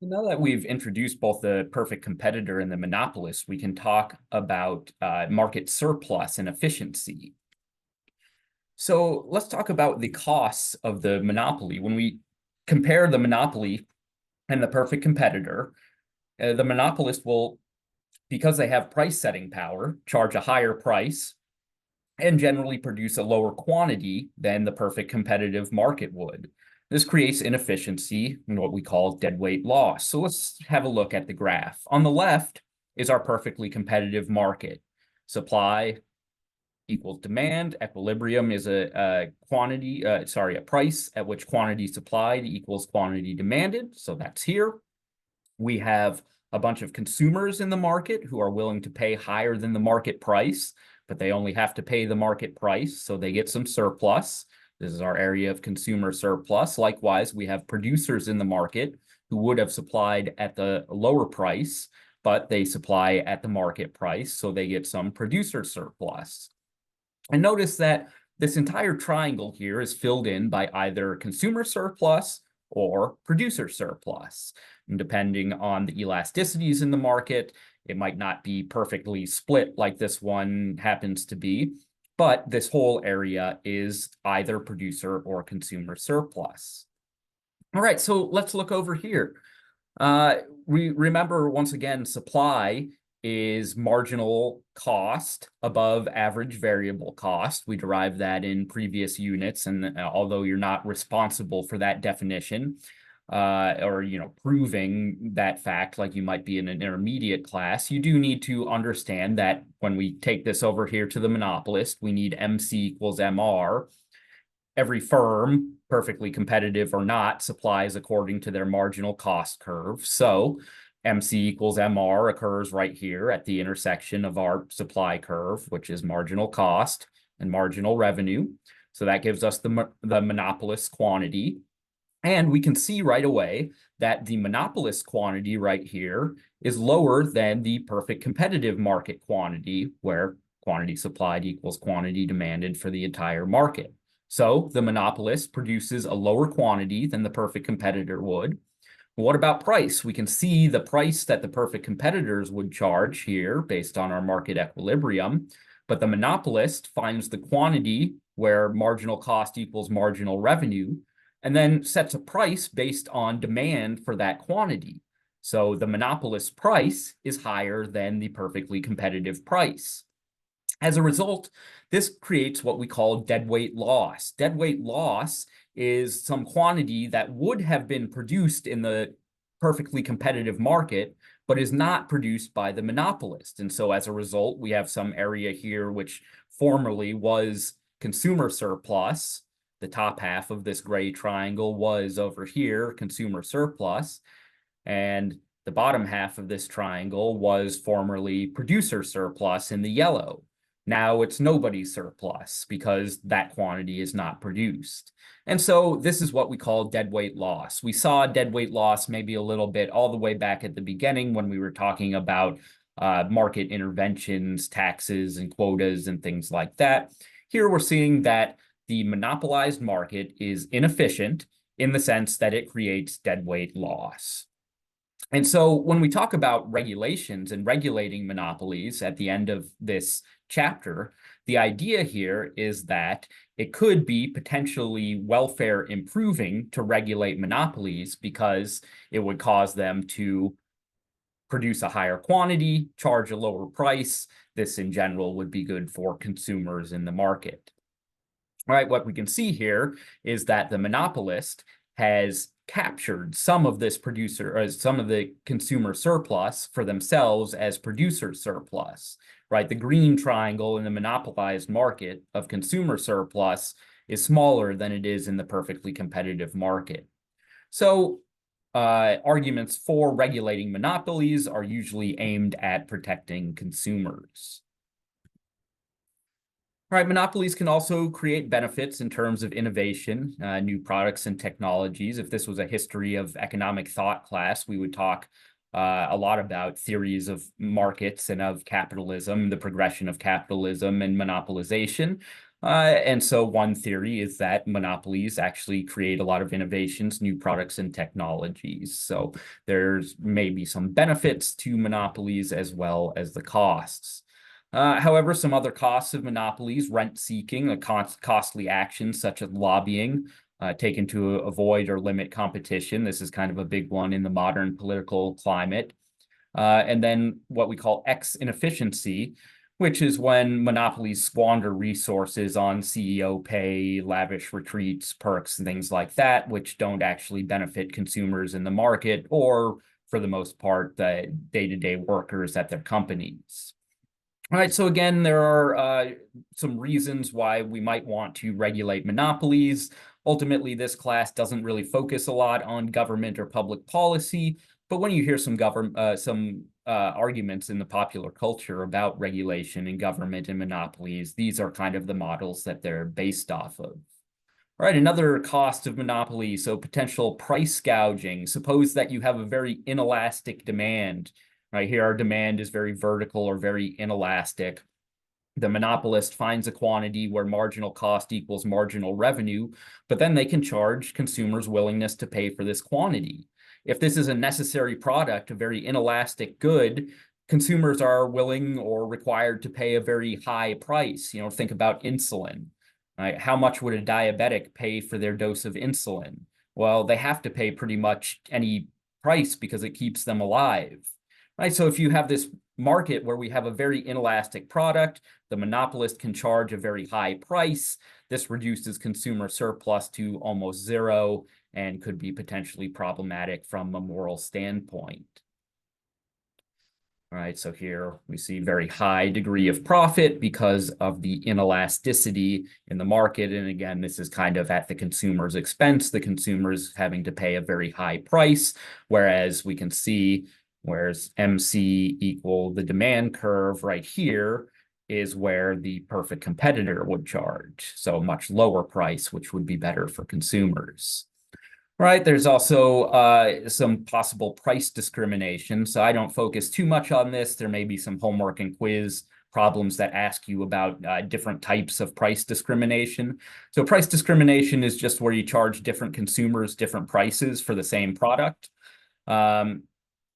Now that we've introduced both the perfect competitor and the monopolist, we can talk about market surplus and efficiency. So let's talk about the costs of the monopoly. When we compare the monopoly and the perfect competitor, the monopolist will, because they have price setting power, charge a higher price and generally produce a lower quantity than the perfect competitive market would. This creates inefficiency and what we call deadweight loss. So let's have a look at the graph. On the left is our perfectly competitive market. Supply equals demand. Equilibrium is a price at which quantity supplied equals quantity demanded. So that's here. We have a bunch of consumers in the market who are willing to pay higher than the market price, but they only have to pay the market price, so they get some surplus. This is our area of consumer surplus. Likewise, we have producers in the market who would have supplied at the lower price, but they supply at the market price, so they get some producer surplus. And notice that this entire triangle here is filled in by either consumer surplus or producer surplus. And depending on the elasticities in the market, it might not be perfectly split like this one happens to be, but this whole area is either producer or consumer surplus. All right, so let's look over here. We remember, once again, supply is marginal cost above average variable cost. We derived that in previous units, and although you're not responsible for that definition, or proving that fact like you might be in an intermediate class, you do need to understand that when we take this over here to the monopolist, we need MC equals MR. Every firm, perfectly competitive or not, supplies according to their marginal cost curve. So MC equals MR occurs right here at the intersection of our supply curve, which is marginal cost and marginal revenue. So that gives us the monopolist quantity. And we can see right away that the monopolist quantity right here is lower than the perfect competitive market quantity, where quantity supplied equals quantity demanded for the entire market. So the monopolist produces a lower quantity than the perfect competitor would. What about price? We can see the price that the perfect competitors would charge here based on our market equilibrium, but the monopolist finds the quantity where marginal cost equals marginal revenue, and then sets a price based on demand for that quantity. So the monopolist price is higher than the perfectly competitive price. As a result, this creates what we call deadweight loss. Deadweight loss is some quantity that would have been produced in the perfectly competitive market, but is not produced by the monopolist. And so as a result, we have some area here which formerly was consumer surplus. The top half of this gray triangle was over here, consumer surplus, and the bottom half of this triangle was formerly producer surplus in the yellow. Now it's nobody's surplus because that quantity is not produced. And so this is what we call deadweight loss. We saw deadweight loss maybe a little bit all the way back at the beginning when we were talking about market interventions, taxes, and quotas and things like that. Here we're seeing that the monopolized market is inefficient in the sense that it creates deadweight loss. And so when we talk about regulations and regulating monopolies at the end of this chapter, the idea here is that it could be potentially welfare improving to regulate monopolies because it would cause them to produce a higher quantity, charge a lower price. This in general would be good for consumers in the market. All right, what we can see here is that the monopolist has captured some of this producer or some of the consumer surplus for themselves as producer surplus, right? The green triangle in the monopolized market of consumer surplus is smaller than it is in the perfectly competitive market. So arguments for regulating monopolies are usually aimed at protecting consumers. All right, monopolies can also create benefits in terms of innovation, new products and technologies. If this was a history of economic thought class, we would talk a lot about theories of markets and of capitalism, the progression of capitalism and monopolization. And so one theory is that monopolies actually create a lot of innovations, new products, and technologies. So there's maybe some benefits to monopolies as well as the costs. However, some other costs of monopolies, rent seeking, costly actions such as lobbying, taken to avoid or limit competition. This is kind of a big one in the modern political climate. And then what we call X inefficiency, which is when monopolies squander resources on CEO pay, lavish retreats, perks, and things like that, which don't actually benefit consumers in the market or, for the most part, the day-to-day workers at their companies. All right, so again, there are some reasons why we might want to regulate monopolies. Ultimately, this class doesn't really focus a lot on government or public policy, but when you hear some arguments in the popular culture about regulation and government and monopolies, these are kind of the models that they're based off of. All right, another cost of monopoly, so potential price gouging. Suppose that you have a very inelastic demand. Right here, our demand is very vertical or very inelastic. The monopolist finds a quantity where marginal cost equals marginal revenue, but then they can charge consumers' willingness to pay for this quantity. If this is a necessary product, a very inelastic good, consumers are willing or required to pay a very high price. You know, think about insulin. Right? How much would a diabetic pay for their dose of insulin? Well, they have to pay pretty much any price because it keeps them alive. Right, so if you have this market where we have a very inelastic product, the monopolist can charge a very high price. This reduces consumer surplus to almost zero and could be potentially problematic from a moral standpoint. All right, so here we see very high degree of profit because of the inelasticity in the market. And again, this is kind of at the consumer's expense, the consumer's having to pay a very high price, whereas we can see whereas MC equal the demand curve right here is where the perfect competitor would charge. So a much lower price, which would be better for consumers. Right, there's also some possible price discrimination. So I don't focus too much on this. There may be some homework and quiz problems that ask you about different types of price discrimination. So price discrimination is just where you charge different consumers different prices for the same product.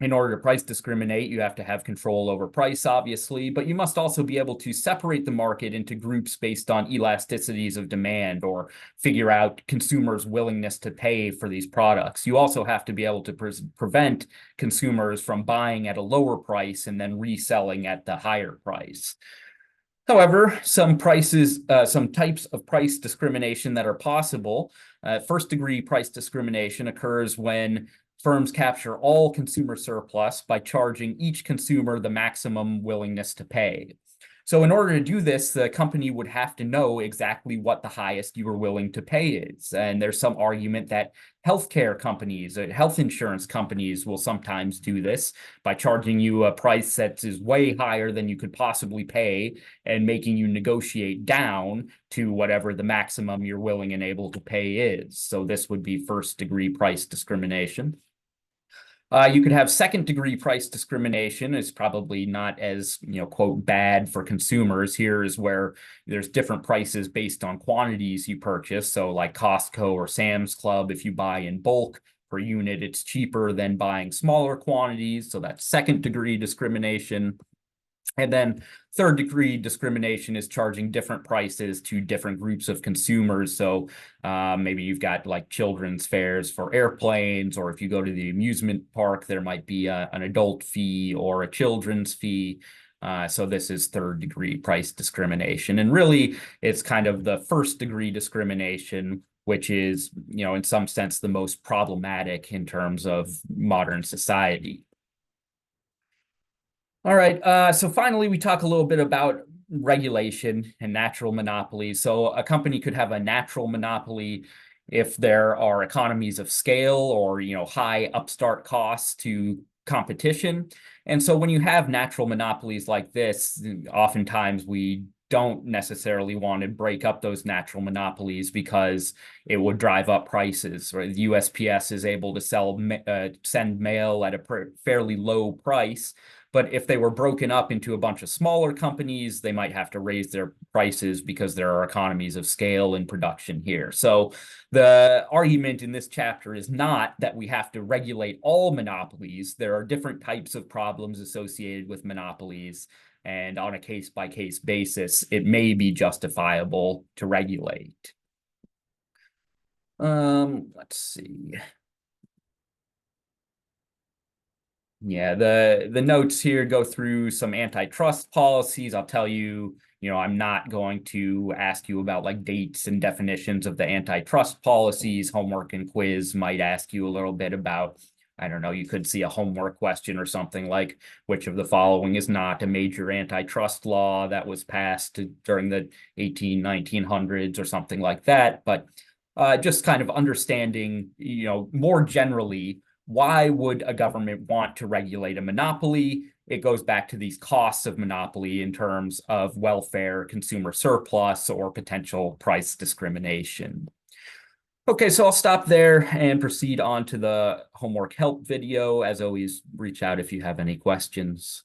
In order to price discriminate, you have to have control over price, obviously, but you must also be able to separate the market into groups based on elasticities of demand or figure out consumers' willingness to pay for these products. You also have to be able to prevent consumers from buying at a lower price and then reselling at the higher price. However, some types of price discrimination that are possible. First-degree price discrimination occurs when firms capture all consumer surplus by charging each consumer the maximum willingness to pay. So in order to do this, the company would have to know exactly what the highest you are willing to pay is. And there's some argument that healthcare companies, health insurance companies will sometimes do this by charging you a price that is way higher than you could possibly pay and making you negotiate down to whatever the maximum you're willing and able to pay is. So this would be first-degree price discrimination. You could have second-degree price discrimination. It's probably not as, quote, bad for consumers. Here is where there's different prices based on quantities you purchase. So like Costco or Sam's Club, if you buy in bulk per unit, it's cheaper than buying smaller quantities. So that's second-degree discrimination. And then third-degree discrimination is charging different prices to different groups of consumers. So maybe you've got like children's fares for airplanes, or if you go to the amusement park, there might be an adult fee or a children's fee. So this is third-degree price discrimination. And really, it's kind of the first-degree discrimination, which is, in some sense, the most problematic in terms of modern society. All right, so finally, we talk a little bit about regulation and natural monopolies. So a company could have a natural monopoly if there are economies of scale or, high upstart costs to competition. And so when you have natural monopolies like this, oftentimes we don't necessarily want to break up those natural monopolies because it would drive up prices. Right? The USPS is able to send mail at a fairly low price, But if they were broken up into a bunch of smaller companies, they might have to raise their prices because there are economies of scale in production here. So the argument in this chapter is not that we have to regulate all monopolies. There are different types of problems associated with monopolies, and on a case-by-case basis, it may be justifiable to regulate. Let's see. Yeah, the notes here go through some antitrust policies. I'll tell you, I'm not going to ask you about like dates and definitions of the antitrust policies. Homework and quiz might ask you a little bit about, I don't know, you could see a homework question or something like, which of the following is not a major antitrust law that was passed during the 1900s or something like that. But just kind of understanding, more generally, why would a government want to regulate a monopoly? It goes back to these costs of monopoly in terms of welfare, consumer surplus, or potential price discrimination. Okay, so I'll stop there and proceed on to the homework help video. As always, reach out if you have any questions.